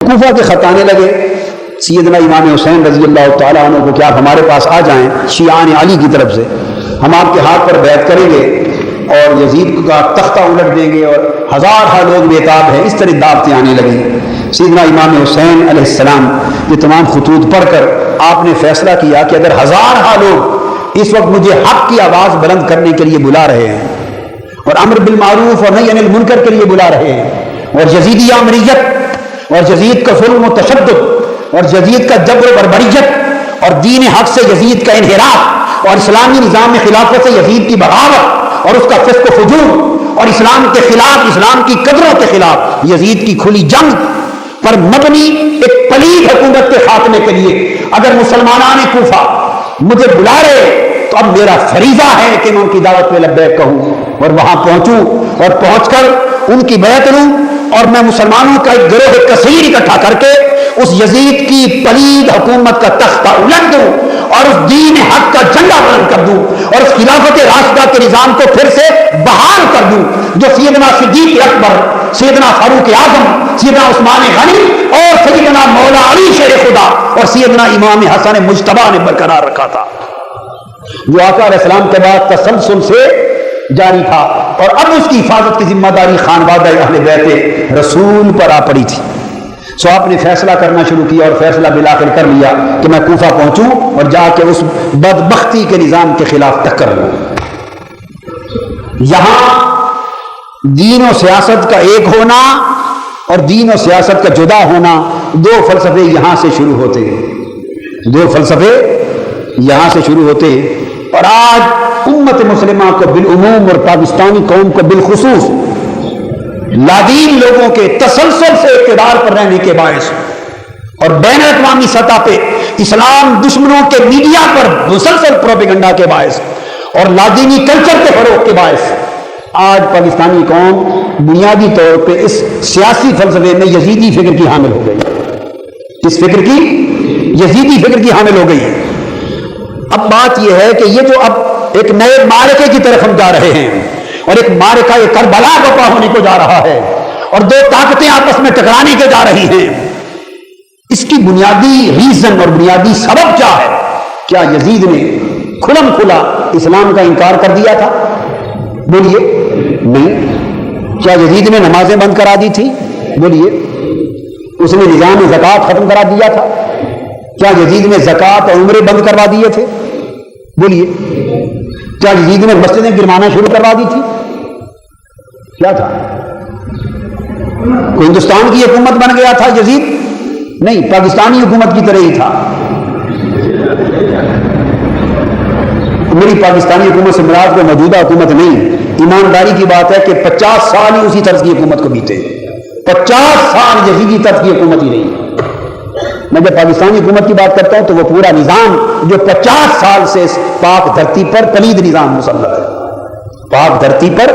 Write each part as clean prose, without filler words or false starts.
کوفہ کے خطانے لگے سیدنا امام حسین رضی اللہ تعالیٰ عنہ کو کہ آپ ہمارے پاس آ جائیں شیعان علی کی طرف سے، ہم آپ کے ہاتھ پر بیعت کریں گے اور یزید کا تختہ الٹ دیں گے، اور ہزارہ لوگ بےتاب ہیں، اس طرح دعوتیں آنے لگیں۔ سیدنا امام حسین علیہ السلام یہ تمام خطوط پڑھ کر آپ نے فیصلہ کیا کہ اگر ہزارہ لوگ اس وقت مجھے حق کی آواز بلند کرنے کے لیے بلا رہے ہیں اور امر بالمعروف اور نہی عن المنکر کے لیے بلا رہے ہیں، اور یزیدی آمریت اور یزید کا ظلم و تشدد اور یزید کا جبر و بربریت اور دین حق سے یزید کا انحراف اور اسلامی نظام میں خلافت سے یزید کی بغاوت اور اس کا فسق و فجور اور اسلام کے خلاف، اسلام کی قدروں کے خلاف یزید کی کھلی جنگ پر مبنی ایک پلید حکومت کے خاتمے کے لیے اگر مسلمانان کوفہ مجھے بلا رہے تو اب میرا فریضہ ہے کہ میں ان کی دعوت میں لبیک کہوں اور وہاں پہنچوں اور پہنچ کر ان کی بیعت لوں اور میں مسلمانوں کا ایک گروہ کثیر اکٹھا کر کے اس یزید کی پلید حکومت کا تختہ الٹ دوں اور اس دین حق کا جھنڈا بلند کر دوں اور اس خلافت راشدہ کے نظام کو پھر سے بحال کر دوں جو سیدنا صدیق اکبر، سیدنا فاروق اعظم، سیدنا عثمان غنی اور سیدنا مولا علی شیر خدا اور سیدنا امام حسن مجتبیٰ نے برقرار رکھا تھا، جو آقا علیہ السلام کے بعد تسلسل سے جاری تھا، اور اب اس کی حفاظت کی ذمہ داری خانوادہ اہل بیت رسول پر آ پڑی تھی۔ سو آپ نے فیصلہ کرنا شروع کیا اور فیصلہ بالآخر کر لیا کہ میں کوفہ پہنچوں اور جا کے اس بدبختی کے نظام کے خلاف ٹکر لوں۔ یہاں دین و سیاست کا ایک ہونا اور دین و سیاست کا جدا ہونا، دو فلسفے یہاں سے شروع ہوتے ہیں، دو فلسفے یہاں سے شروع ہوتے ہیں، اور آج امت مسلمہ کو بالعموم اور پاکستانی قوم کو بالخصوص لادین لوگوں کے تسلسل سے اقتدار پر رہنے کے باعث اور بین الاقوامی سطح پہ اسلام دشمنوں کے میڈیا پر مسلسل پروپیگنڈا کے باعث اور لادینی کلچر کے فروغ کے باعث آج پاکستانی قوم بنیادی طور پہ اس سیاسی فلسفے میں یزیدی فکر کی حامل ہو گئی، اس فکر کی یزیدی فکر کی حامل ہو گئی ہے۔ اب بات یہ ہے کہ یہ جو اب ایک نئے معرکے کی طرف ہم جا رہے ہیں اور ایک معرکہ یہ کربلا برپا ہونے کو جا رہا ہے اور دو طاقتیں آپس میں ٹکرانے کے جا رہی ہیں، اس کی بنیادی ریزن اور بنیادی سبب کیا ہے؟ کیا یزید نے کھلم کھلا اسلام کا انکار کر دیا تھا؟ بولیے نہیں۔ کیا یزید نے نمازیں بند کرا دی تھی؟ بولیے۔ اس نے نظام زکوٰۃ ختم کرا دیا تھا؟ کیا یزید نے زکوٰۃ اور عمرے بند کروا دیے تھے؟ بولیے۔ کیا یزید نے مسجدیں گروانا شروع کروا دی تھی؟ کیا تھا؟ کوئی ہندوستان کی حکومت بن گیا تھا یزید؟ نہیں، پاکستانی حکومت کی طرح ہی تھا۔ میری پاکستانی حکومت سے مراد کو موجودہ حکومت نہیں، ایمانداری کی بات ہے کہ 50 سال ہی اسی طرز کی حکومت کو بیتے، 50 سال یزیدی طرز کی حکومت ہی نہیں۔ میں جب پاکستانی حکومت کی بات کرتا ہوں تو وہ پورا نظام جو 50 سال سے اس پاک دھرتی پر پلید نظام مسلط ہے، پاک دھرتی پر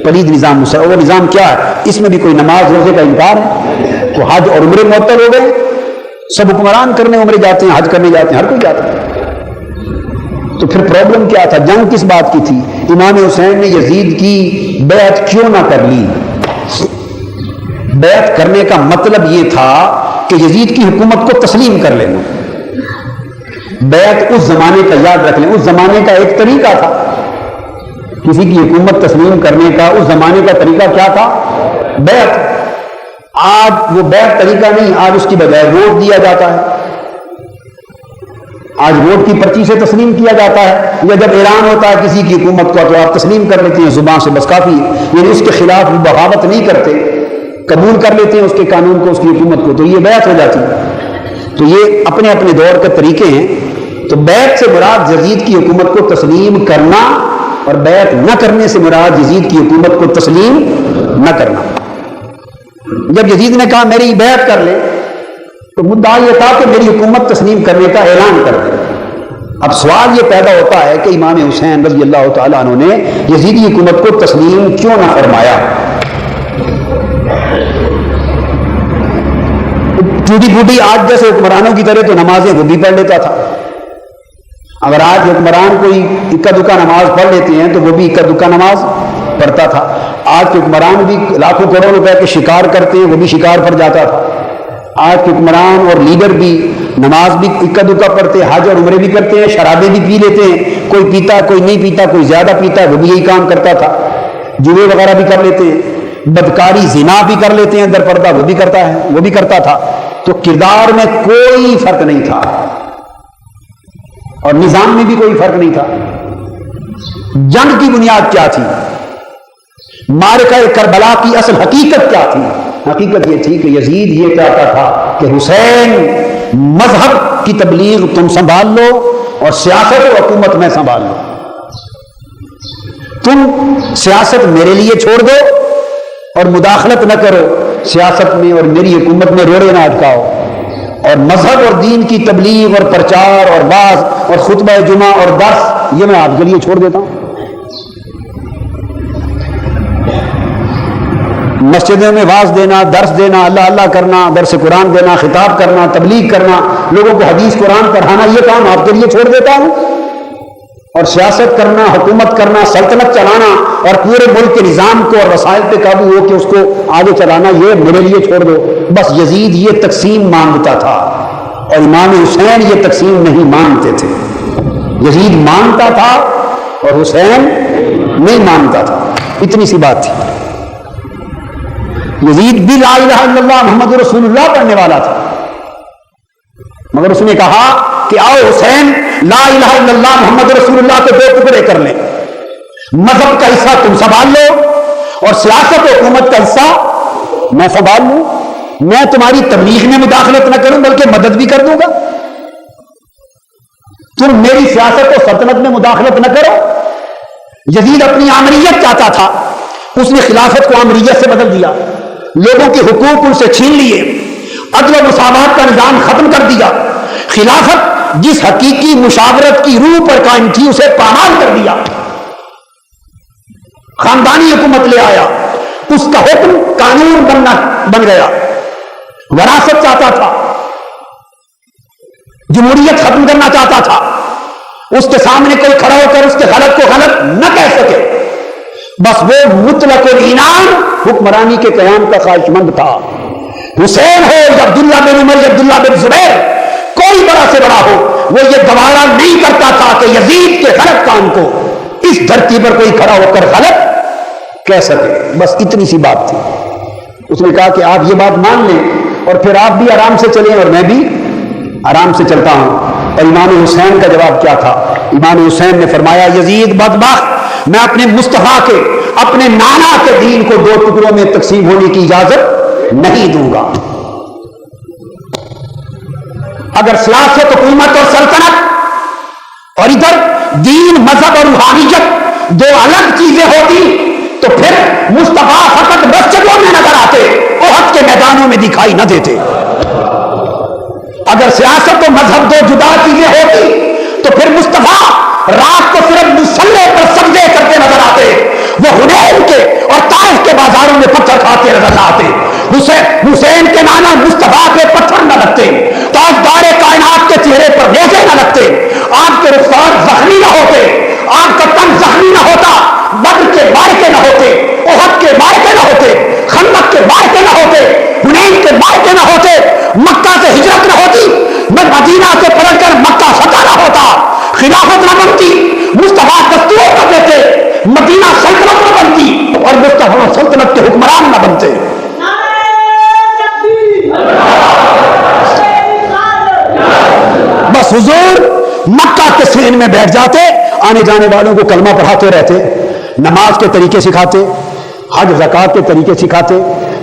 پلید نظام مسلط، وہ نظام کیا ہے؟ اس میں بھی کوئی نماز روزے کا انکار ہے، تو حج اور عمرے معطل ہو گئے، سب حکمران کرنے عمرے جاتے ہیں، حج کرنے جاتے ہیں، ہر کوئی جاتا ہے۔ تو پھر پرابلم کیا تھا؟ جنگ کس بات کی تھی؟ امام حسین نے یزید کی بیعت کیوں نہ کر لی؟ بیعت کرنے کا مطلب یہ تھا کہ یزید کی حکومت کو تسلیم کر لینا۔ بیعت اس زمانے کا یاد رکھ لیں، اس زمانے کا ایک طریقہ تھا کسی کی حکومت تسلیم کرنے کا، اس زمانے کا طریقہ کیا تھا؟ بیعت۔ آج وہ بیعت طریقہ نہیں، آج اس کی بجائے ووٹ دیا جاتا ہے، آج ووٹ کی پرچی سے تسلیم کیا جاتا ہے، یا جب اعلان ہوتا ہے کسی کی حکومت کا تو آپ تسلیم کر لیتے ہیں زبان سے، بس کافی ہے، یعنی اس کے خلاف بغاوت نہیں کرتے، قبول کر لیتے ہیں اس کے قانون کو، اس کی حکومت کو، تو یہ بیعت ہو جاتی ہے۔ تو یہ اپنے اپنے دور کے طریقے ہیں۔ تو بیعت سے مراد یزید کی حکومت کو تسلیم کرنا اور بیعت نہ کرنے سے مراد یزید کی حکومت کو تسلیم نہ کرنا۔ جب یزید نے کہا میری بیعت کر لے تو مدعا یہ تھا کہ میری حکومت تسلیم کرنے کا اعلان کر دے۔ اب سوال یہ پیدا ہوتا ہے کہ امام حسین رضی اللہ تعالیٰ عنہ نے یزیدی حکومت کو تسلیم کیوں نہ فرمایا؟ ٹوٹی پھوٹی آج جیسے حکمرانوں کی طرح تو نمازیں وہ بھی پڑھ لیتا تھا۔ اگر آج حکمران کوئی اکا دکا نماز پڑھ لیتے ہیں تو وہ بھی اکا دکا نماز پڑھتا تھا۔ آج کے حکمران بھی لاکھوں کروڑوں روپے کے شکار کرتے ہیں، وہ بھی شکار پر جاتا تھا۔ آج کے حکمران اور لیڈر بھی نماز بھی اکا دکا پڑھتے ہیں، حج اور عمرے بھی کرتے ہیں، شرابیں بھی پی لیتے ہیں، کوئی پیتا کوئی نہیں پیتا، کوئی زیادہ پیتا ہے، وہ بھی یہی کام کرتا تھا، جوئے وغیرہ بھی کر لیتے ہیں، بدکاری زنا بھی کر لیتے ہیں در پردہ، وہ بھی کرتا تھا. تو کردار میں کوئی فرق نہیں تھا اور نظام میں بھی کوئی فرق نہیں تھا. جنگ کی بنیاد کیا تھی؟ معرکہ کربلا کی اصل حقیقت کیا تھی؟ حقیقت یہ تھی کہ یزید یہ چاہتا تھا کہ حسین مذہب کی تبلیغ تم سنبھال لو اور سیاست و حکومت میں سنبھال لو. تم سیاست میرے لیے چھوڑ دو اور مداخلت نہ کرو سیاست میں اور میری حکومت میں روڑے نہ اٹکاؤ، اور مذہب اور دین کی تبلیغ اور پرچار اور باز اور خطبہ جمعہ اور درس یہ میں آپ کے لیے چھوڑ دیتا ہوں. مسجدوں میں واز دینا، درس دینا، اللہ اللہ کرنا، درس قرآن دینا، خطاب کرنا، تبلیغ کرنا، لوگوں کو حدیث قرآن پڑھانا، یہ کام آپ کے لیے چھوڑ دیتا ہوں. اور سیاست کرنا، حکومت کرنا، سلطنت چلانا اور پورے ملک کے نظام کو اور وسائل پہ قابو ہو کے اس کو آگے چلانا، یہ میرے لیے چھوڑ دو. بس یزید یہ تقسیم مانگتا تھا اور امام حسین یہ تقسیم نہیں مانتے تھے. یزید مانتا تھا اور حسین نہیں مانتا تھا. اتنی سی بات تھی. یزید بھی لا الہ الا اللہ محمد رسول اللہ پڑھنے والا تھا، مگر اس نے کہا کہ آؤ حسین لا الہ الا اللہ محمد رسول اللہ کے 2 ٹکڑے کر لیں، مذہب کا حصہ تم سنبھال لو اور سیاست و حکومت کا حصہ میں سنبھال لوں. میں تمہاری تبلیغ میں مداخلت نہ کروں بلکہ مدد بھی کر دوں گا. تم میری سیاست و سلطنت میں مداخلت نہ کرو. یزید اپنی آمریت چاہتا تھا، اس نے خلافت کو آمریت سے بدل دیا، لوگوں کے حقوق ان سے چھین لیے، عدل و مساوات کا نظام ختم کر دیا، خلافت جس حقیقی مشاورت کی روح پر قائم تھی اسے پامال کر دیا، خاندانی حکومت لے آیا، اس کا حکم قانون بن گیا. وراثت چاہتا تھا، جمہوریت ختم کرنا چاہتا تھا. اس کے سامنے کوئی کھڑا ہو کر اس کے غلط کو غلط نہ کہہ سکے. بس وہ مطلق العنان حکمرانی کے قیام کا خواہش مند تھا. حسین ہو یا عبداللہ بن عمر یا عبداللہ بن زبیر، کوئی بڑا سے بڑا ہو، وہ یہ گوارا نہیں کرتا تھا کہ یزید کے غلط کام کو اس دھرتی پر کوئی کھڑا ہو کر غلط کہہ سکے. بس اتنی سی بات تھی. اس نے کہا کہ آپ یہ بات مان لیں اور پھر آپ بھی آرام سے چلیں اور میں بھی آرام سے چلتا ہوں. اور امام حسین کا جواب کیا تھا؟ امام حسین نے فرمایا یزید بدبخت، میں اپنے مصطفیٰ کے اپنے نانا کے دین کو 2 ٹکڑوں میں تقسیم ہونے کی اجازت نہیں دوں گا. اگر سیاست، حکومت اور سلطنت اور ادھر دین، مذہب اور روحانیت 2 الگ چیزیں ہوتی تو پھر مصطفیٰ فقط مسجدوں میں نظر آتے، احد کے میدانوں میں دکھائی نہ دیتے. اگر سیاست و مذہب 2 جدا چیزیں ہوتی تو پھر مصطفیٰ رات کو صرف مصلے پر سجدے کرتے نظر آتے، وہ حنین کے اور طائف کے بازاروں میں پتھر کھاتے نظر آتے. حسین کے نانا مصطفیٰ کے پتھر نہ لگتے، تاجدار کائنات کے چہرے پر نیزے نہ لگتے، آپ کے رخسار زخمی نہ ہوتے، آپ کا تن زخمی نہ ہوتا، بدر کے مارکے نہ ہوتے، احد کے مارکے نہ ہوتے، خندق کے مارکے نہ ہوتے، حنین کے مارکے نہ ہوتے، مکہ سے ہجرت نہ ہوتی، مدینہ سے پلٹ کر مکہ فتح نہ ہوتا، خلافت نہ بنتی، مصطفیٰ دستور نہ دیتے، مدینہ سلطنت نہ بنتی اور مصطفیٰ سلطنت کے حکمران نہ بنتے. بس حضور مکہ کے سین میں بیٹھ جاتے، آنے جانے والوں کو کلمہ پڑھاتے رہتے، نماز کے طریقے سکھاتے، حج زکات کے طریقے سکھاتے،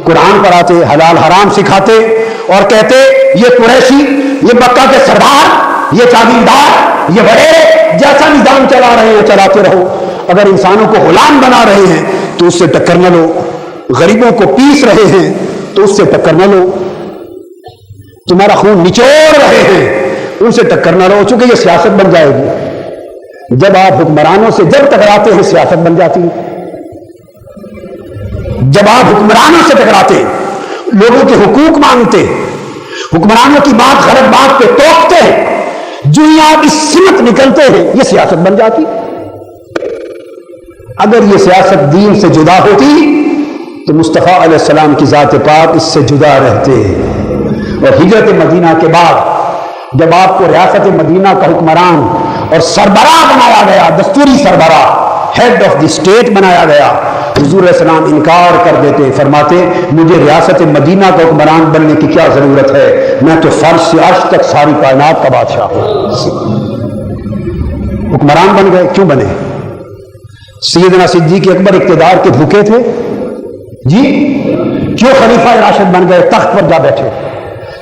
قرآن پڑھاتے، حلال حرام سکھاتے اور کہتے یہ قریشی، یہ مکہ کے سردار، یہ جاگیردار، یہ بڑے جیسا نظام چلا رہے ہیں چلاتے رہو. اگر انسانوں کو غلام بنا رہے ہیں تو اس سے ٹکر نہ لو، غریبوں کو پیس رہے ہیں تو اس سے ٹکر نہ لو، تمہارا خون نچوڑ رہے ہیں ان سے ٹکر نہ لو، چونکہ یہ سیاست بن جائے گی. جب آپ حکمرانوں سے جب ٹکراتے ہیں سیاست بن جاتی ہے. جب آپ حکمرانوں سے ٹکراتے، لوگوں کے حقوق مانگتے، حکمرانوں کی بات غلط بات پہ توقتے ہیں، جو ہی آپ اس سمت نکلتے ہیں یہ سیاست بن جاتی. اگر یہ سیاست دین سے جدا ہوتی تو مصطفیٰ علیہ السلام کی ذات پاک اس سے جدا رہتے. اور ہجرت مدینہ کے بعد جب آپ کو ریاست مدینہ کا حکمران اور سربراہ بنایا گیا، دستوری سربراہ، ہیڈ آف دی اسٹیٹ بنایا گیا، حضور علیہ السلام انکار کر دیتے، فرماتے مجھے ریاست مدینہ کا حکمران بننے کی کیا ضرورت ہے، میں تو فرش سے عرش تک ساری کائنات کا بادشاہ ہوں۔ حکمران بن گئے، کیوں بنے؟ سیدنا صدیق اکبر اقتدار کے بھوکے تھے جی، کیوں خلیفہ راشد بن گئے، تخت پر جا بیٹھے؟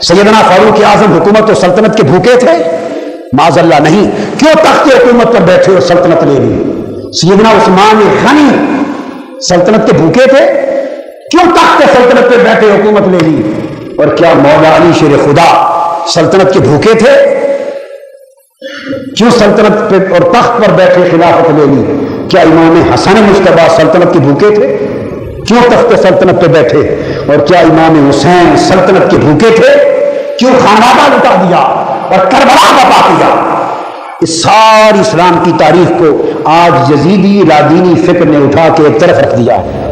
سیدنا فاروق اعظم حکومت و سلطنت کے بھوکے تھے؟ معاذ اللہ نہیں، کیوں تخت حکومت پر بیٹھے اور سلطنت لے لی؟ سیدنا عثمان غنی سلطنت کے بھوکے تھے؟ کیوں تخت سلطنت پہ بیٹھے حکومت لے لی؟ اور کیا مولا علی شیر خدا سلطنت کے بھوکے تھے؟ کیوں سلطنت پہ اور تخت پر بیٹھے خلافت لے لی؟ کیا امام حسن مجتبیٰ سلطنت کے بھوکے تھے؟ کیوں تخت سلطنت پہ بیٹھے؟ اور کیا امام حسین سلطنت کے بھوکے تھے؟ کیوں خانوادہ لٹا دیا اور کربلا بپا کیا؟ اس ساری اسلام کی تاریخ کو آج یزیدی لادینی فکر نے اٹھا کے ایک طرف رکھ دیا ہے،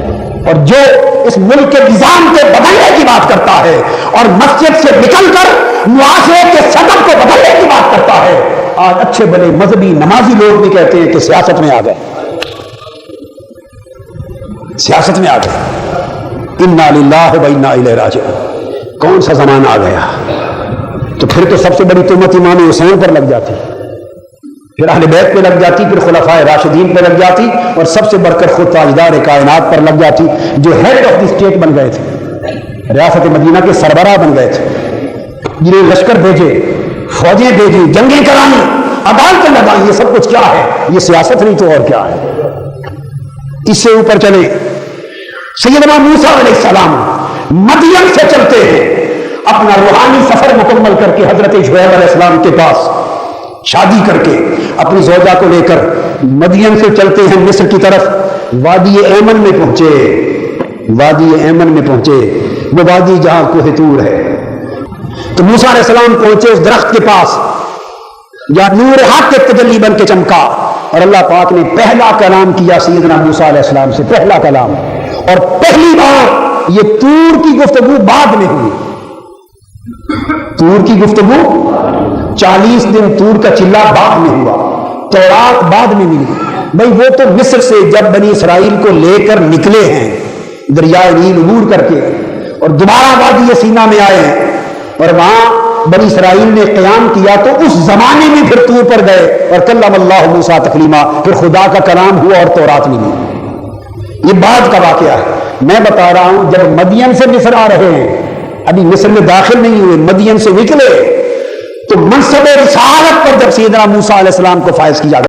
اور جو اس ملک کے نظام کے بدلنے کی بات کرتا ہے اور مسجد سے نکل کر معاشرے کے صدر کو بدلنے کی بات کرتا ہے، آج اچھے بڑے مذہبی نمازی لوگ بھی کہتے ہیں کہ سیاست میں آ گئے، سیاست میں آ گئے۔ انا للہ و انا الیہ راجعون۔ کون سا زمانہ آ گیا؟ تو پھر تو سب سے بڑی تہمت امام حسین پر لگ جاتی، پھر اہل بیت پہ لگ جاتی، پھر خلفائے راشدین پہ لگ جاتی، اور سب سے بڑھ کر خود تاجدار کائنات پر لگ جاتی، جو ہیڈ آف دی اسٹیٹ بن گئے تھے، ریاست مدینہ کے سربراہ بن گئے تھے، جنہیں لشکر بھیجے، فوجیں بھیجی، جنگیں کرائیں، عدالتیں لگائیں۔ یہ سب کچھ کیا ہے؟ یہ سیاست نہیں تو اور کیا ہے؟ اس سے اوپر چلے، سیدنا موسیٰ علیہ السلام مدین سے چلتے ہیں، اپنا روحانی سفر مکمل کر کے حضرت شعیب علیہ السلام کے پاس شادی کر کے اپنی زوجہ کو لے کر مدین سے چلتے ہیں مصر کی طرف۔ وادی ایمن میں پہنچے، وادی ایمن میں پہنچے، وہ وادی جہاں کوہ طور ہے۔ تو موسیٰ علیہ السلام پہنچے اس درخت کے پاس جہاں نور حق کے تجلی بن کے چمکا، اور اللہ پاک نے پہلا کلام کیا سیدنا موسیٰ علیہ السلام سے، پہلا کلام، اور پہلی بار یہ طور کی گفتگو بعد میں ہوئی، طور کی گفتگو 40 دن طور کا چلہ بعد میں ہوا، تورات بعد میں ملی۔ بھئی وہ تو مصر سے جب بنی اسرائیل کو لے کر نکلے ہیں دریائے نیل عبور کر کے، اور دوبارہ وادی سینا میں آئے ہیں، اور وہاں بنی اسرائیل نے قیام کیا، تو اس زمانے میں پھر طور پر گئے اور کلم اللہ موسیٰ تکلیما، پھر خدا کا کلام ہوا اور تورات ملی۔ یہ بعد کا واقعہ ہے۔ میں بتا رہا ہوں جب مدین سے مصر آ رہے ہیں، ابھی مصر میں داخل نہیں ہوئے، مدین سے نکلے، تو منصب رسالت پر جب سیدنا موسیٰ علیہ السلام کو فائز کیا گیا۔